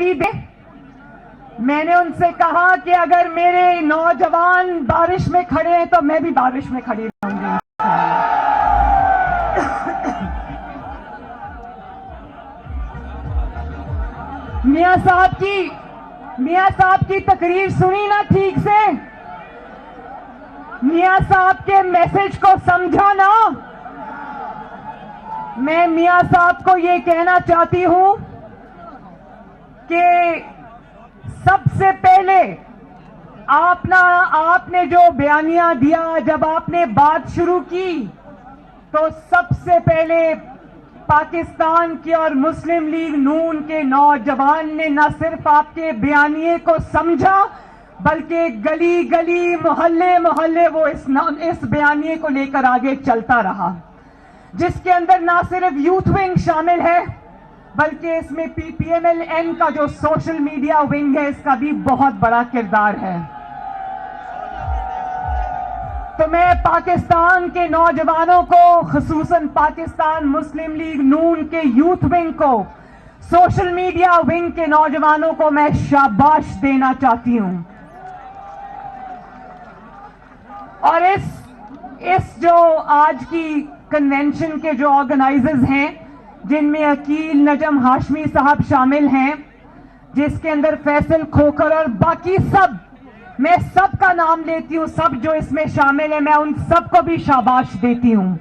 خریدے. میں نے ان سے کہا کہ اگر میرے نوجوان بارش میں کھڑے ہیں تو میں بھی بارش میں کھڑی رہوں گی. میاں صاحب کی تقریر سنی نا ٹھیک سے؟ میاں صاحب کے میسج کو سمجھا نا؟ میں میاں صاحب کو یہ کہنا چاہتی ہوں کہ سب سے پہلے آپ نے جو بیانیہ دیا، جب آپ نے بات شروع کی تو سب سے پہلے پاکستان کی اور مسلم لیگ نون کے نوجوان نے نہ صرف آپ کے بیانیے کو سمجھا بلکہ گلی گلی محلے محلے وہ اس بیانیے کو لے کر آگے چلتا رہا، جس کے اندر نہ صرف یوتھ ونگ شامل ہے بلکہ اس میں پی ایم ایل این کا جو سوشل میڈیا ونگ ہے اس کا بھی بہت بڑا کردار ہے. تو میں پاکستان کے نوجوانوں کو، خصوصاً پاکستان مسلم لیگ نون کے یوتھ ونگ کو، سوشل میڈیا ونگ کے نوجوانوں کو میں شاباش دینا چاہتی ہوں. اور اس جو آج کی کنونشن کے جو آرگنائزرز ہیں، جن میں عقیل نجم ہاشمی صاحب شامل ہیں، جس کے اندر فیصل کھوکھر اور باقی سب، میں سب کا نام لیتی ہوں، سب جو اس میں شامل ہیں، میں ان سب کو بھی شاباش دیتی ہوں.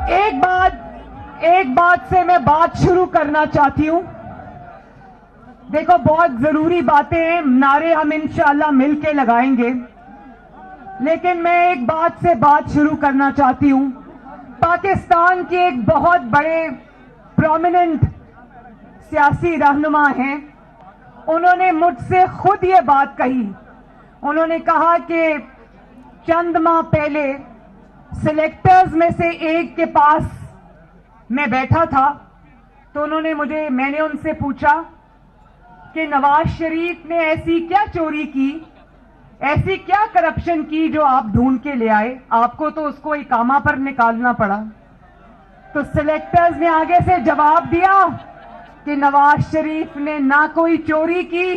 ایک بات سے میں بات شروع کرنا چاہتی ہوں. دیکھو، بہت ضروری باتیں ہیں، نعرے ہم انشاءاللہ مل کے لگائیں گے، لیکن میں ایک بات سے بات شروع کرنا چاہتی ہوں. پاکستان کے ایک بہت بڑے پرومیننٹ سیاسی رہنما ہیں، انہوں نے مجھ سے خود یہ بات کہی. انہوں نے کہا کہ چند ماہ پہلے سلیکٹرز میں سے ایک کے پاس میں بیٹھا تھا تو میں نے ان سے پوچھا کہ نواز شریف نے ایسی کیا چوری کی، ایسی کیا کرپشن کی جو آپ ڈھونڈ کے لے آئے؟ آپ کو تو اس کو اقامہ پر نکالنا پڑا. تو سلیکٹرز نے آگے سے جواب دیا کہ نواز شریف نے نہ کوئی چوری کی،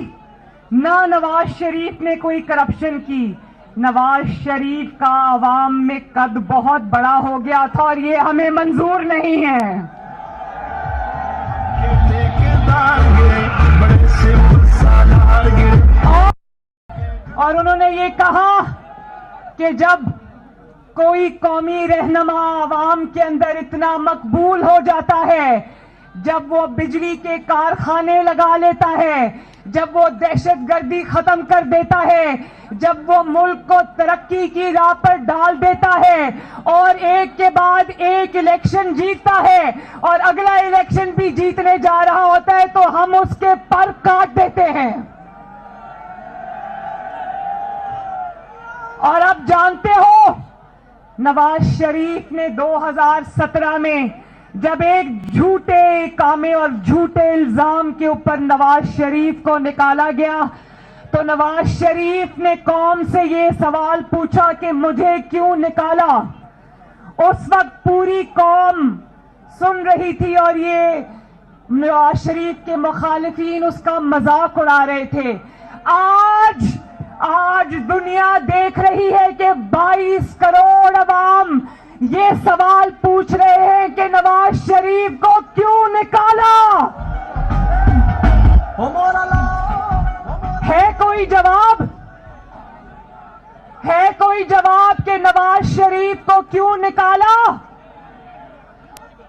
نہ نواز شریف نے کوئی کرپشن کی. نواز شریف کا عوام میں قد بہت بڑا ہو گیا تھا اور یہ ہمیں منظور نہیں ہے. اور انہوں نے یہ کہا کہ جب کوئی قومی رہنما عوام کے اندر اتنا مقبول ہو جاتا ہے، جب وہ بجلی کے کارخانے لگا لیتا ہے، جب وہ دہشت گردی ختم کر دیتا ہے، جب وہ ملک کو ترقی کی راہ پر ڈال دیتا ہے اور ایک کے بعد ایک الیکشن جیتتا ہے اور اگلا الیکشن بھی جیتنے جا رہا ہوتا ہے تو ہم اس کے پر کاٹ دیتے ہیں. اور اب جانتے ہو، نواز شریف نے 2017 میں جب ایک جھوٹے اقامے اور جھوٹے الزام کے اوپر نواز شریف کو نکالا گیا تو نواز شریف نے قوم سے یہ سوال پوچھا کہ مجھے کیوں نکالا. اس وقت پوری قوم سن رہی تھی اور یہ نواز شریف کے مخالفین اس کا مذاق اڑا رہے تھے. آج دنیا دیکھ رہی ہے کہ 22 کروڑ عوام یہ سوال پوچھ رہے ہیں کہ نواز شریف کو کیوں نکالا. ہے کوئی جواب؟ ہے کوئی جواب کہ نواز شریف کو کیوں نکالا؟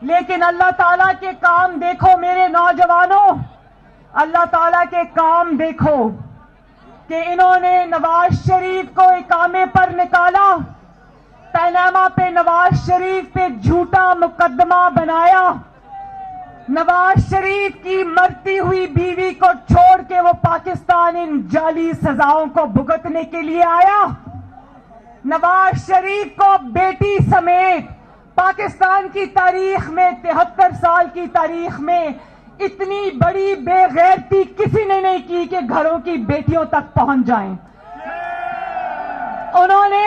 لیکن اللہ تعالیٰ کے کام دیکھو میرے نوجوانوں، اللہ تعالیٰ کے کام دیکھو کہ انہوں نے نواز شریف کو اقامے پر نکالا، پیناما پہ نواز شریف پہ جھوٹا مقدمہ بنایا، نواز شریف کی مرتی ہوئی بیوی کو چھوڑ کے وہ پاکستان ان جعلی سزاؤں کو بھگتنے کے لیے آیا. نواز شریف کو بیٹی سمیت پاکستان کی تاریخ میں 73 سال کی تاریخ میں اتنی بڑی بے غیرتی کسی نے نہیں کی کہ گھروں کی بیٹیوں تک پہنچ جائیں. انہوں نے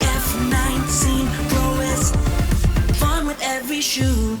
F19 Pro S, fun with every shoot.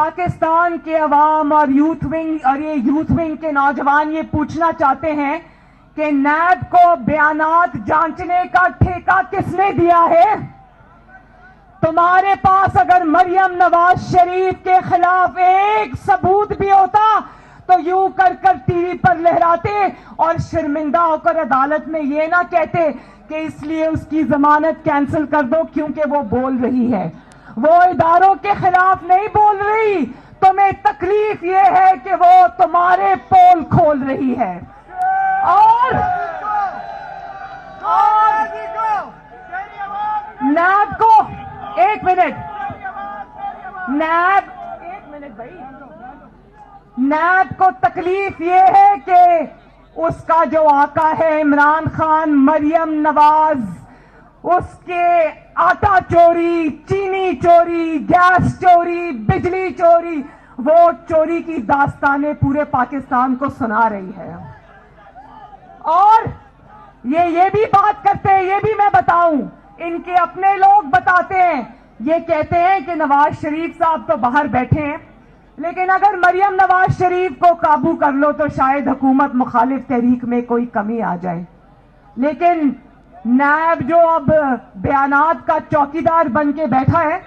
Pakistan کے عوام اور یوتھ ونگ کے نوجوان یہ پوچھنا چاہتے ہیں کہ نیب کو بیانات جانچنے کا ٹھیکہ کس نے دیا ہے؟ تمہارے پاس اگر مریم نواز شریف کے خلاف ایک ثبوت بھی ہوتا تو یوں کر ٹی وی پر لہراتے اور شرمندہ ہو کر عدالت میں یہ نہ کہتے کہ اس لیے اس کی ضمانت کینسل کر دو کیونکہ وہ بول رہی ہے. وہ اداروں کے خلاف نہیں بول رہی, تمہیں تکلیف یہ ہے کہ وہ تمہارے پول کھول رہی ہے. اور نیب کو ایک منٹ نیب کو تکلیف یہ ہے کہ اس کا جو آقا ہے عمران خان, مریم نواز, اس کے آٹا چوری, چینی چوری, گیس چوری, بجلی چوری, وہ چوری کی داستانیں پورے پاکستان کو سنا رہی ہے. اور یہ بھی بات کرتے ہیں, یہ بھی میں بتاؤں, ان کے اپنے لوگ بتاتے ہیں, یہ کہتے ہیں کہ نواز شریف صاحب تو باہر بیٹھے ہیں, لیکن اگر مریم نواز شریف کو قابو کر لو تو شاید حکومت مخالف تحریک میں کوئی کمی آ جائے. لیکن نیب جو اب بیانات کا چوکیدار بن کے بیٹھا ہے,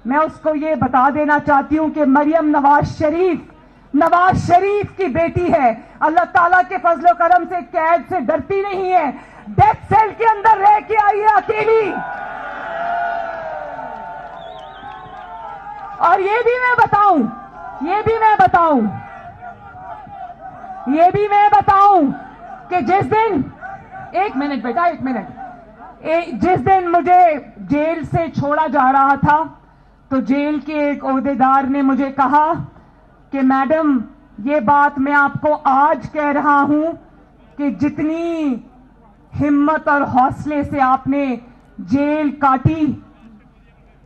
میں اس کو یہ بتا دینا چاہتی ہوں کہ مریم نواز شریف کی بیٹی ہے. اللہ تعالیٰ کے فضل و کرم سے قید سے ڈرتی نہیں ہے, ڈیتھ سیل کے اندر رہ کے آئی ہے اکیلی. اور یہ بھی میں بتاؤں کہ جس دن جس دن مجھے جیل سے چھوڑا جا رہا تھا تو جیل کے ایک عہدیدار نے مجھے کہا کہ میڈم یہ بات میں آپ کو آج کہہ رہا ہوں کہ جتنی ہمت اور حوصلے سے آپ نے جیل کاٹی,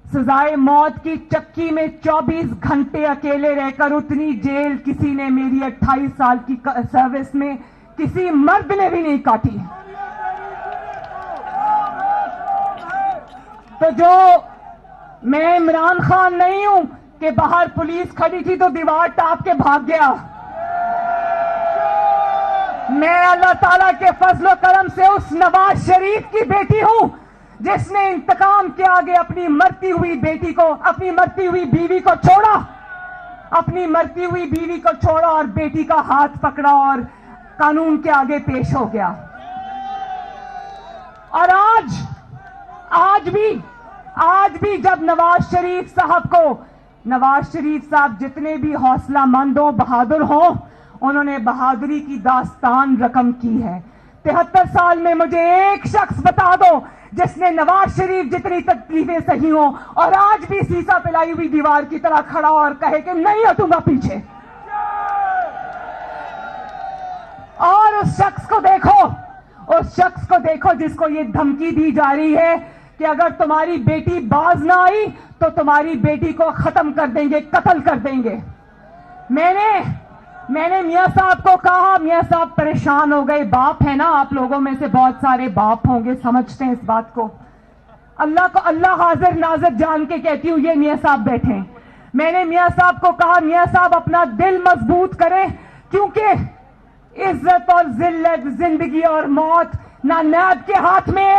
سزائے موت کی چکی میں 24 گھنٹے اکیلے رہ کر اتنی جیل کسی نے میری 28 سال کی سروس میں کسی مرد نے بھی نہیں کاٹی. تو جو میں عمران خان نہیں ہوں کہ باہر پولیس کھڑی تھی تو دیوار ٹاپ کے بھاگ گیا. میں اللہ تعالیٰ کے فضل و کرم سے اس نواز شریف کی بیٹی ہوں جس نے انتقام کے آگے اپنی مرتی ہوئی بیوی کو چھوڑا اور بیٹی کا ہاتھ پکڑا اور قانون کے آگے پیش ہو گیا. اور آج بھی جب نواز شریف صاحب جتنے بھی حوصلہ مند ہوں, بہادر ہوں, انہوں نے بہادری کی داستان رقم کی ہے. 73 سال میں مجھے ایک شخص بتا دو جس نے نواز شریف جتنی تکلیفیں سہی ہوں اور آج بھی سیسا پلائی ہوئی دیوار کی طرح کھڑا اور کہے کہ نہیں ہٹوں گا پیچھے. اور اس شخص کو دیکھو جس کو یہ دھمکی دی جا رہی ہے کہ اگر تمہاری بیٹی باز نہ آئی تو تمہاری بیٹی کو ختم کر دیں گے, قتل کر دیں گے. میں نے میاں صاحب کو کہا, میاں صاحب پریشان ہو گئے, باپ ہے نا, آپ لوگوں میں سے بہت سارے باپ ہوں گے, سمجھتے ہیں اس بات کو. اللہ حاضر ناظر جان کے کہتی ہوں, یہ میاں صاحب بیٹھے ہیں. میں نے میاں صاحب کو کہا, میاں صاحب اپنا دل مضبوط کریں, کیونکہ عزت اور ذلت, زندگی اور موت نہ نیب کے ہاتھ میں,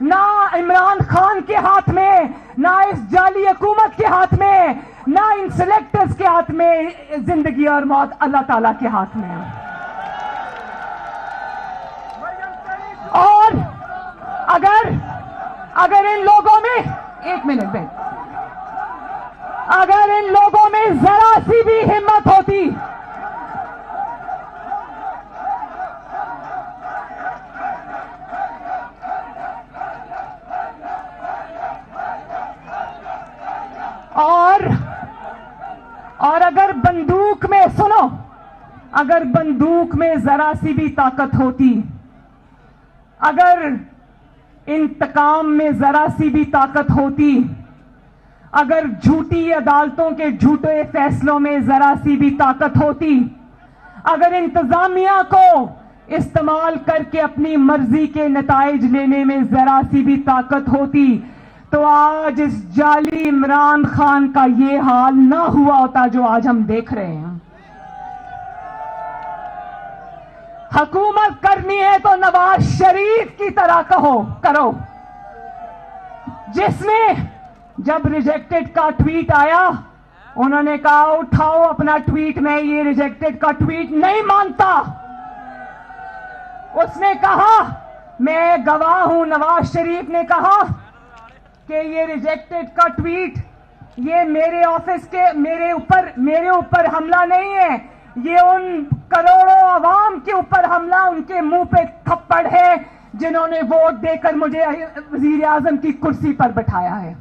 نہ عمران خان کے ہاتھ میں, نہ اس جعلی حکومت کے ہاتھ میں, نہ ان سلیکٹرز کے ہاتھ میں. زندگی اور موت اللہ تعالیٰ کے ہاتھ میں ہے. اور اگر ان لوگوں میں اگر ان لوگوں میں ذرا سی بھی ہمت ہوتی اور اگر بندوق میں ذرا سی بھی طاقت ہوتی, اگر انتقام میں ذرا سی بھی طاقت ہوتی, اگر جھوٹی عدالتوں کے جھوٹے فیصلوں میں ذرا سی بھی طاقت ہوتی, اگر انتظامیہ کو استعمال کر کے اپنی مرضی کے نتائج لینے میں ذرا سی بھی طاقت ہوتی, تو آج اس جعلی عمران خان کا یہ حال نہ ہوا ہوتا جو آج ہم دیکھ رہے ہیں. حکومت کرنی ہے تو نواز شریف کی طرح کرو، جس میں جب ریجیکٹڈ کا ٹویٹ آیا انہوں نے کہا اٹھاؤ اپنا ٹویٹ، میں یہ ریجیکٹڈ کا ٹویٹ نہیں مانتا. اس نے کہا میں گواہ ہوں، نواز شریف نے کہا کہ یہ ریجیکٹڈ کا ٹویٹ یہ میرے آفس کے میرے اوپر حملہ نہیں ہے، یہ ان کروڑوں عوام کے اوپر حملہ، ان کے منہ پہ تھپڑ ہے جنہوں نے ووٹ دے کر مجھے وزیر اعظم کی کرسی پر بٹھایا ہے.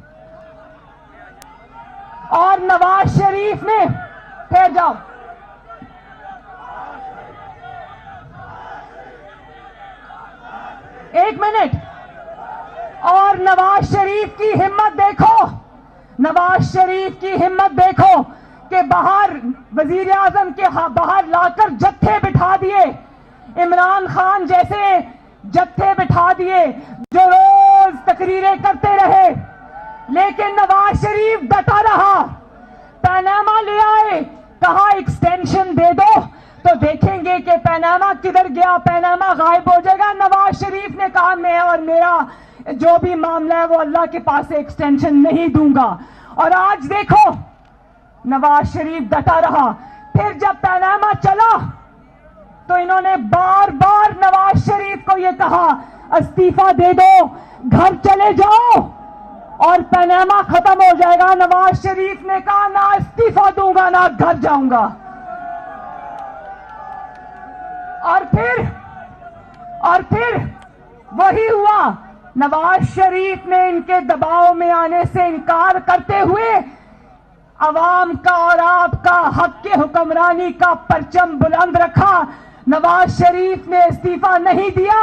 اور نواز شریف نے ٹھہر جاؤ، ایک منٹ، اور نواز شریف کی ہمت دیکھو، نواز شریف کی ہمت دیکھو کہ باہر وزیر اعظم کے باہر لا کر جتھے بٹھا دیے، عمران خان جیسے جتھے بٹھا دیے جو روز تقریریں کرتے رہے، لیکن نواز شریف ڈٹا رہا. پاناما لے آئے، کہا ایکسٹینشن دے دو تو دیکھیں گے کہ پاناما کدھر گیا، پاناما غائب ہو جائے گا. نواز شریف نے کہا میں اور میرا جو بھی معاملہ ہے وہ اللہ کے پاس سے ایکسٹینشن نہیں دوں گا. اور آج دیکھو نواز شریف ڈٹا رہا. پھر جب پاناما چلا تو انہوں نے بار بار نواز شریف کو یہ کہا استعفیٰ دے دو، گھر چلے جاؤ اور پاناما ختم ہو جائے گا. نواز شریف نے کہا نہ استعفیٰ دوں گا نہ گھر جاؤں گا. اور پھر وہی ہوا. نواز شریف نے ان کے دباؤ میں آنے سے انکار کرتے ہوئے عوام کا اور آپ کا حق کے حکمرانی کا پرچم بلند رکھا. نواز شریف نے استعفیٰ نہیں دیا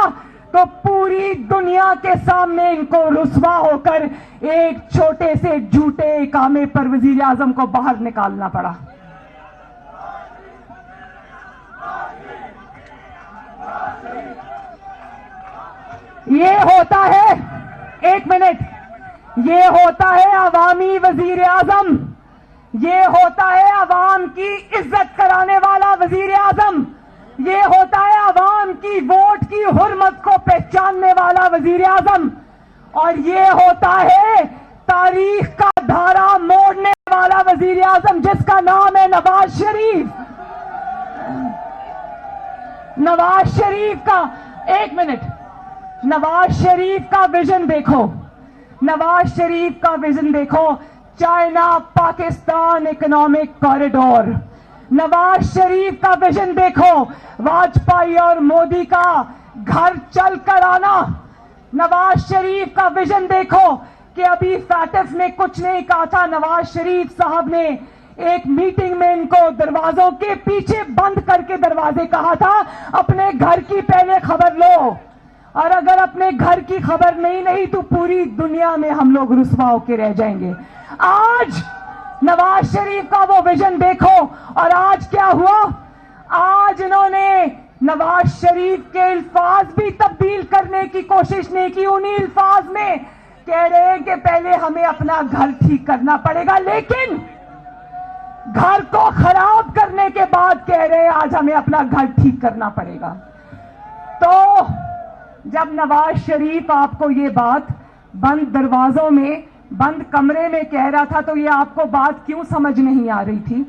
تو پوری دنیا کے سامنے ان کو رسوا ہو کر ایک چھوٹے سے جھوٹے اقامے پر وزیر اعظم کو باہر نکالنا پڑا. یہ ہوتا ہے، ایک منٹ، یہ ہوتا ہے عوامی وزیر اعظم، یہ ہوتا ہے عوام کی عزت کرانے والا وزیر اعظم، یہ ہوتا ہے عوام کی ووٹ کی حرمت کو پہچاننے والا وزیر اعظم، اور یہ ہوتا ہے تاریخ کا دھارا موڑنے والا وزیر اعظم جس کا نام ہے نواز شریف. نواز شریف کا، ایک منٹ، نواز شریف کا ویژن دیکھو، نواز شریف کا ویژن دیکھو، China Pakistan economic corridor. Nawaz Sharif کا ویژن دیکھو، واجپئی اور مودی کا گھر چل کر آنا. نواز شریف کا ویژن دیکھو کہ ابھی فیٹف نے کچھ نہیں کہا تھا، نواز شریف صاحب نے ایک میٹنگ میں ان کو دروازوں کے پیچھے بند کر کے دروازے کہا تھا اپنے گھر کی پہلے خبر لو، اور اگر اپنے گھر کی خبر نہیں تو پوری دنیا میں ہم لوگ رسوا ہو کے رہ جائیں گے. آج نواز شریف کا وہ ویژن دیکھو، اور آج کیا ہوا؟ آج انہوں نے نواز شریف کے الفاظ بھی تبدیل کرنے کی کوشش نہیں کی. انہی الفاظ میں کہہ رہے ہیں کہ پہلے ہمیں اپنا گھر ٹھیک کرنا پڑے گا، لیکن گھر کو خراب کرنے کے بعد کہہ رہے ہیں آج ہمیں اپنا گھر ٹھیک کرنا پڑے گا. تو جب نواز شریف آپ کو یہ بات بند دروازوں میں بند کمرے میں کہہ رہا تھا تو یہ آپ کو بات کیوں سمجھ نہیں آ رہی تھی؟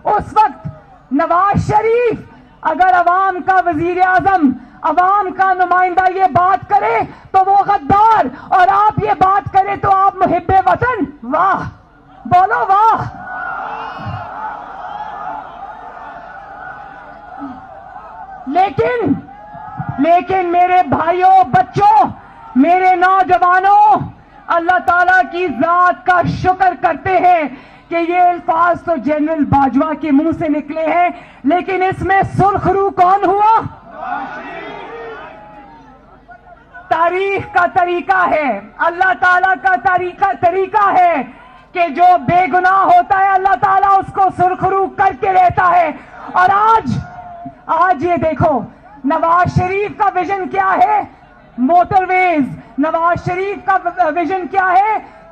اس وقت نواز شریف اگر عوام کا وزیر اعظم، عوام کا نمائندہ یہ بات کرے تو وہ غدار، اور آپ یہ بات کرے تو آپ محب وطن. واہ، بولو واہ. لیکن میرے بھائیوں، بچوں، میرے نوجوانوں، اللہ تعالیٰ کی ذات کا شکر کرتے ہیں کہ یہ الفاظ تو جنرل باجوہ کے منہ سے نکلے ہیں، لیکن اس میں سرخ رو کون ہوا؟ تاریخ کا طریقہ ہے، اللہ تعالیٰ کا طریقہ ہے کہ جو بے گناہ ہوتا ہے اللہ تعالیٰ اس کو سرخ رو کر کے رہتا ہے. اور آج یہ دیکھو نواز شریف کا ویژن کیا ہے؟ موٹر ویز. نواز شریف کا ویژن کیا ہے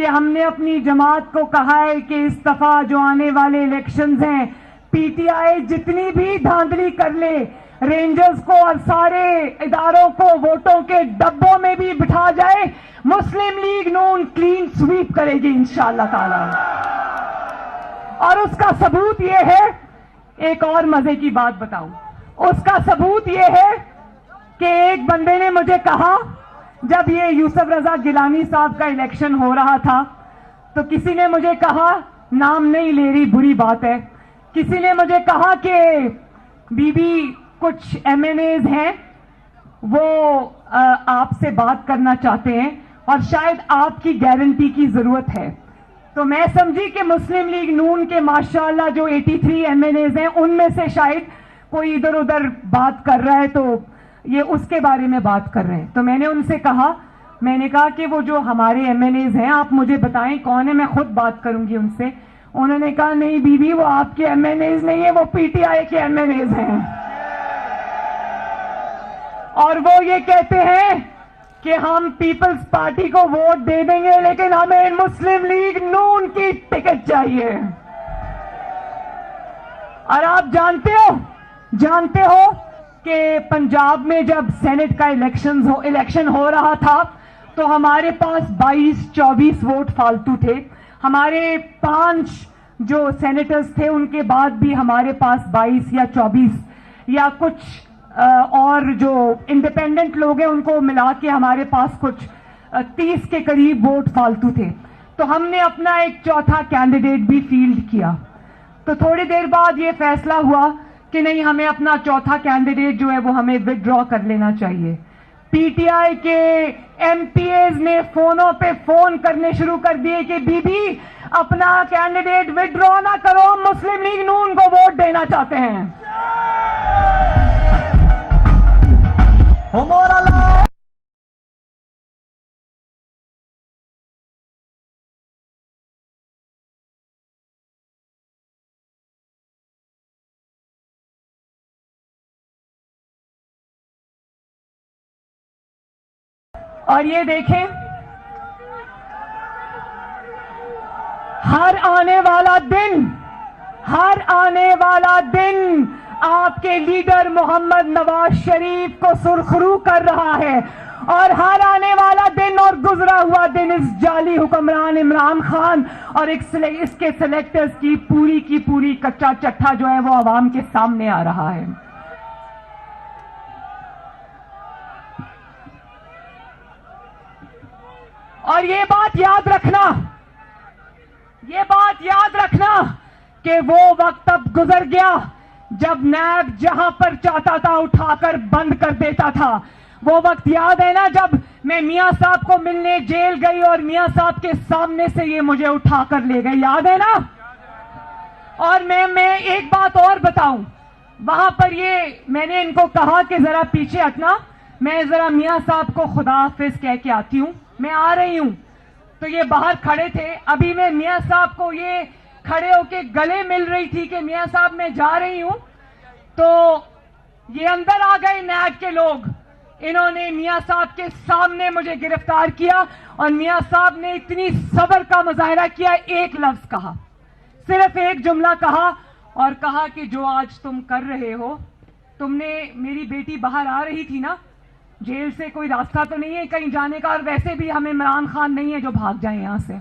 کہ ہم نے اپنی جماعت کو کہا ہے کہ اس دفعہ جو آنے والے الیکشنز ہیں پی ٹی آئی جتنی بھی دھاندلی کر لے رینجرز کو اور سارے اداروں کو ووٹوں کے ڈبوں میں بھی بٹھا جائے مسلم لیگ نون کلین سویپ کرے گی انشاءاللہ تعالی. اور اس کا ثبوت یہ ہے, ایک اور مزے کی بات بتاؤں, اس کا ثبوت یہ ہے کہ ایک بندے نے مجھے کہا جب یہ یوسف رضا گیلانی صاحب کا الیکشن ہو رہا تھا تو کسی نے مجھے کہا, نام نہیں لے رہی بری بات ہے, کسی نے مجھے کہا کہ بی بی کچھ ایم این ایز ہیں وہ آپ سے بات کرنا چاہتے ہیں اور شاید آپ کی گارنٹی کی ضرورت ہے. تو میں سمجھی کہ مسلم لیگ نون کے ماشاءاللہ جو 83 ایم این ایز ہیں ان میں سے شاید کوئی ادھر ادھر بات کر رہا ہے تو یہ اس کے بارے میں بات کر رہے ہیں. تو میں نے ان سے کہا, میں نے کہا کہ وہ جو ہمارے ایم این ایز ہیں آپ مجھے بتائیں کون ہے, میں خود بات کروں گی ان سے. انہوں نے کہا نہیں بی بی وہ آپ کے ایم این ایز نہیں ہیں, وہ پی ٹی آئی کے ایم این ایز ہیں اور وہ یہ کہتے ہیں کہ ہم پیپلز پارٹی کو ووٹ دے دیں گے لیکن ہمیں مسلم لیگ نون کی ٹکٹ چاہیے. اور آپ جانتے ہو کہ پنجاب میں جب سینٹ کا الیکشن ہو رہا تھا تو ہمارے پاس 22-24 ووٹ فالتو تھے. ہمارے 5 جو سینیٹرز تھے ان کے بعد بھی ہمارے پاس 22 یا 24 یا کچھ اور جو انڈیپینڈنٹ لوگ ہیں ان کو ملا کے ہمارے پاس کچھ 30 کے قریب ووٹ فالتو تھے. تو ہم نے اپنا ایک چوتھا کینڈیڈیٹ بھی فیلڈ کیا. تو تھوڑی دیر بعد یہ فیصلہ ہوا کہ نہیں ہمیں اپنا چوتھا کینڈیڈیٹ جو ہے وہ ہمیں وڈرا کر لینا چاہیے. پی ٹی آئی کے ایم پی ایز نے فونوں پہ فون کرنے شروع کر دیے کہ بی بی اپنا کینڈیڈیٹ وڈرا نہ کرو, ہم مسلم لیگ نون کو ووٹ دینا چاہتے ہیں. اور یہ دیکھیں ہر آنے والا دن آپ کے لیڈر محمد نواز شریف کو سرخرو کر رہا ہے اور ہر آنے والا دن اور گزرا ہوا دن اس جعلی حکمران عمران خان اور اس کے سلیکٹرز کی پوری کچا چٹھا جو ہے وہ عوام کے سامنے آ رہا ہے. اور یہ بات یاد رکھنا کہ وہ وقت اب گزر گیا جب نیب جہاں پر چاہتا تھا اٹھا کر بند کر دیتا تھا. وہ وقت یاد ہے نا جب میں میاں صاحب کو ملنے جیل گئی اور میاں صاحب کے سامنے سے یہ مجھے اٹھا کر لے گئے, یاد ہے نا. اور میں ایک بات اور بتاؤں, وہاں پر میں نے ان کو کہا کہ ذرا پیچھے ہٹنا, میں ذرا میاں صاحب کو خدا حافظ کہہ کے آتی ہوں, میں آ رہی ہوں. تو یہ باہر کھڑے تھے, ابھی میں میاں صاحب کو یہ کھڑے ہو کے گلے مل رہی تھی کہ میاں صاحب میں جا رہی ہوں, تو یہ اندر آ گئے نیب کے لوگ, انہوں نے میاں صاحب کے سامنے مجھے گرفتار کیا اور میاں صاحب نے اتنی صبر کا مظاہرہ کیا, ایک لفظ کہا, صرف ایک جملہ کہا اور کہا کہ جو آج تم کر رہے ہو, تم نے میری بیٹی باہر آ رہی تھی نا, جیل سے کوئی راستہ تو نہیں ہے کہیں جانے کا, اور ویسے بھی ہمیں عمران خان نہیں ہے جو بھاگ جائیں یہاں سے.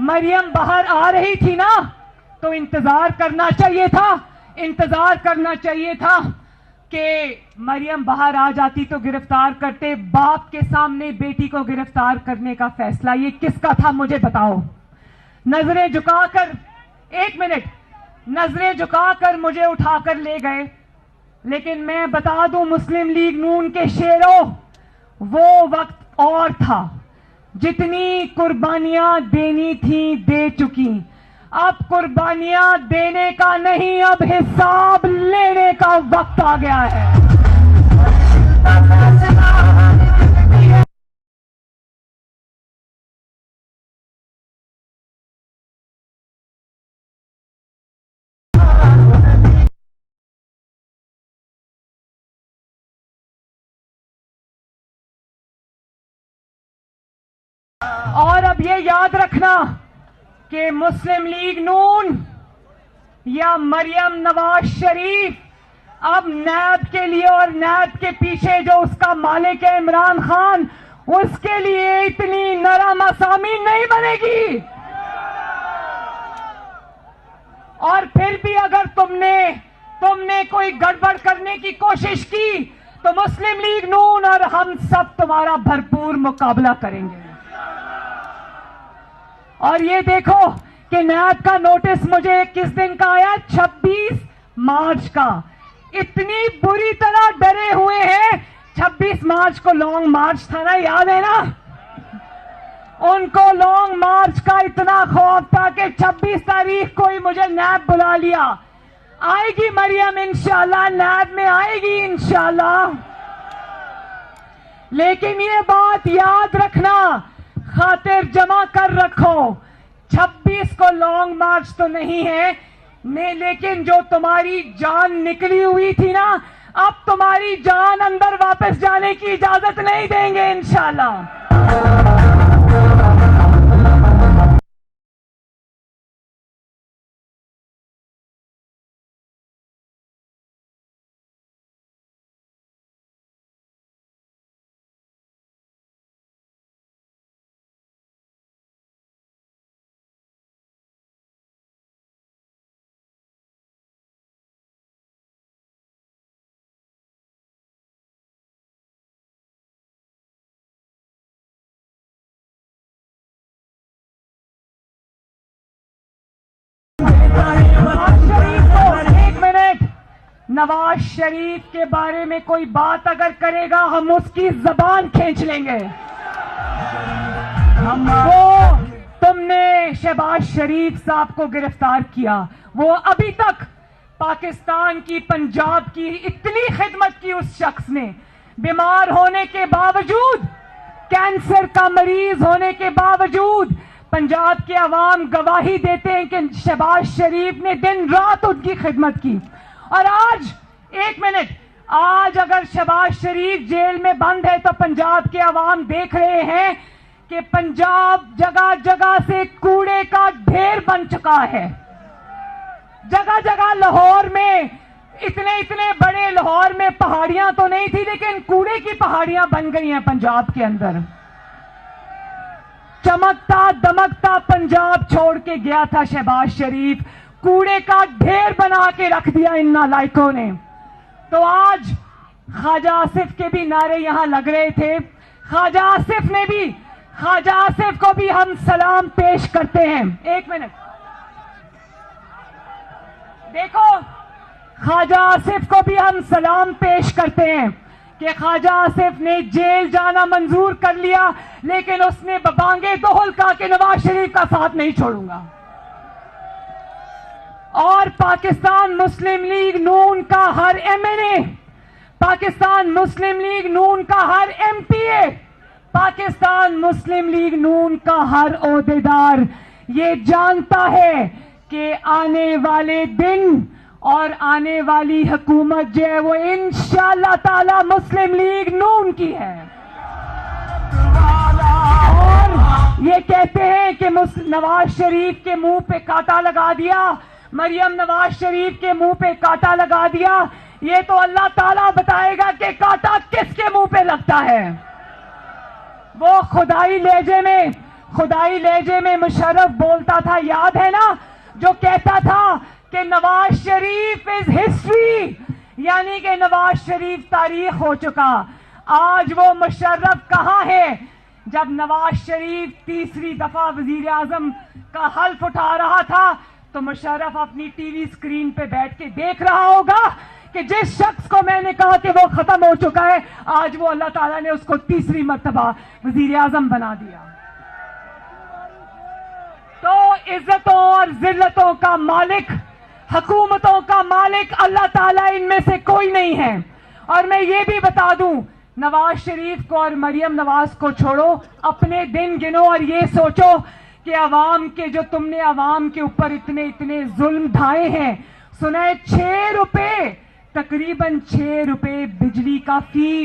مریم باہر آ رہی تھی نا, تو انتظار کرنا چاہیے تھا کہ مریم باہر آ جاتی تو گرفتار کرتے. باپ کے سامنے بیٹی کو گرفتار کرنے کا فیصلہ یہ کس کا تھا مجھے بتاؤ. نظریں جھکا کر مجھے اٹھا کر لے گئے. لیکن میں بتا دوں مسلم لیگ نون کے شیروں, وہ وقت اور تھا, جتنی قربانیاں دینی تھیں دے چکی, اب قربانیاں دینے کا نہیں, اب حساب لینے کا وقت آ گیا ہے. اور اب یہ یاد رکھنا کہ مسلم لیگ نون یا مریم نواز شریف اب نیب کے لیے اور نیب کے پیچھے جو اس کا مالک ہے عمران خان، اس کے لیے اتنی نرم اسامی نہیں بنے گی. اور پھر بھی اگر تم نے کوئی گڑبڑ کرنے کی کوشش کی تو مسلم لیگ نون اور ہم سب تمہارا بھرپور مقابلہ کریں گے. اور یہ دیکھو کہ نیب کا نوٹس مجھے کس دن کا آیا؟ 26 مارچ کا. اتنی بری طرح ڈرے ہوئے ہیں. 26 مارچ کو لانگ مارچ تھا نا، یاد ہے نا؟ ان کو لانگ مارچ کا اتنا خوف تھا کہ 26 تاریخ کو ہی مجھے نیب بلا لیا. آئے گی مریم انشاءاللہ، نیب میں آئے گی انشاءاللہ. لیکن یہ بات یاد رکھنا، خاطر جمع کر رکھو، 26 کو لانگ مارچ تو نہیں ہے، لیکن جو تمہاری جان نکلی ہوئی تھی نا، اب تمہاری جان اندر واپس جانے کی اجازت نہیں دیں گے انشاءاللہ. ایک منٹ، نواز شریف کے بارے میں کوئی بات اگر کرے گا ہم اس کی زبان کھینچ لیں گے. وہ تم نے شہباز شریف صاحب کو گرفتار کیا، وہ ابھی تک پاکستان کی، پنجاب کی اتنی خدمت کی اس شخص نے، بیمار ہونے کے باوجود، کینسر کا مریض ہونے کے باوجود پنجاب کے عوام گواہی دیتے ہیں کہ شہباز شریف نے دن رات ان کی خدمت کی. اور آج ایک منٹ، آج اگر شہباز شریف جیل میں بند ہے تو پنجاب کے عوام دیکھ رہے ہیں کہ پنجاب جگہ جگہ سے کوڑے کا ڈھیر بن چکا ہے. جگہ جگہ لاہور میں اتنے بڑے، لاہور میں پہاڑیاں تو نہیں تھی لیکن کوڑے کی پہاڑیاں بن گئی ہیں پنجاب کے اندر. چمکتا دمکتا پنجاب چھوڑ کے گیا تھا شہباز شریف، کوڑے کا ڈھیر بنا کے رکھ دیا ان نالائکوں نے. تو آج خواجہ آصف کے بھی نعرے یہاں لگ رہے تھے. خواجہ آصف کو بھی ہم سلام پیش کرتے ہیں. ایک منٹ دیکھو، خواجہ آصف کو بھی ہم سلام پیش کرتے ہیں کہ خواجہ آصف نے جیل جانا منظور کر لیا، لیکن اس نے ببانگے دوہل کہا کہ نواز شریف کا ساتھ نہیں چھوڑوں گا. اور پاکستان مسلم لیگ نون کا ہر ایم این اے، پاکستان مسلم لیگ نون کا ہر ایم پی اے، پاکستان مسلم لیگ نون کا ہر عہدیدار یہ جانتا ہے کہ آنے والے دن اور آنے والی حکومت جو ہے وہ انشاءاللہ تعالی مسلم لیگ نون کی ہے. اور یہ کہتے ہیں کہ نواز شریف کے منہ پہ کانٹا لگا دیا، مریم نواز شریف کے منہ پہ کانٹا لگا دیا. یہ تو اللہ تعالیٰ بتائے گا کہ کانٹا کس کے منہ پہ لگتا ہے. وہ خدائی لہجے میں مشرف بولتا تھا، یاد ہے نا، جو کہتا تھا کہ نواز شریف از ہسٹری، یعنی کہ نواز شریف تاریخ ہو چکا. آج وہ مشرف کہاں ہے؟ جب نواز شریف تیسری دفعہ وزیر اعظم کا حلف اٹھا رہا تھا تو مشرف اپنی ٹی وی اسکرین پہ بیٹھ کے دیکھ رہا ہوگا کہ جس شخص کو میں نے کہا کہ وہ ختم ہو چکا ہے، آج وہ اللہ تعالیٰ نے اس کو تیسری مرتبہ وزیر اعظم بنا دیا. تو عزتوں اور ذلتوں کا مالک، حکومتوں کا مالک اللہ تعالیٰ ان میں سے کوئی نہیں ہے. اور میں یہ بھی بتا دوں، نواز شریف کو اور مریم نواز کو چھوڑو، اپنے دن گنو اور یہ سوچو کہ عوام کے، جو تم نے عوام کے اوپر اتنے ظلم ڈھائے ہیں. سنا ہے 6 روپے، تقریباً 6 روپے بجلی کا فی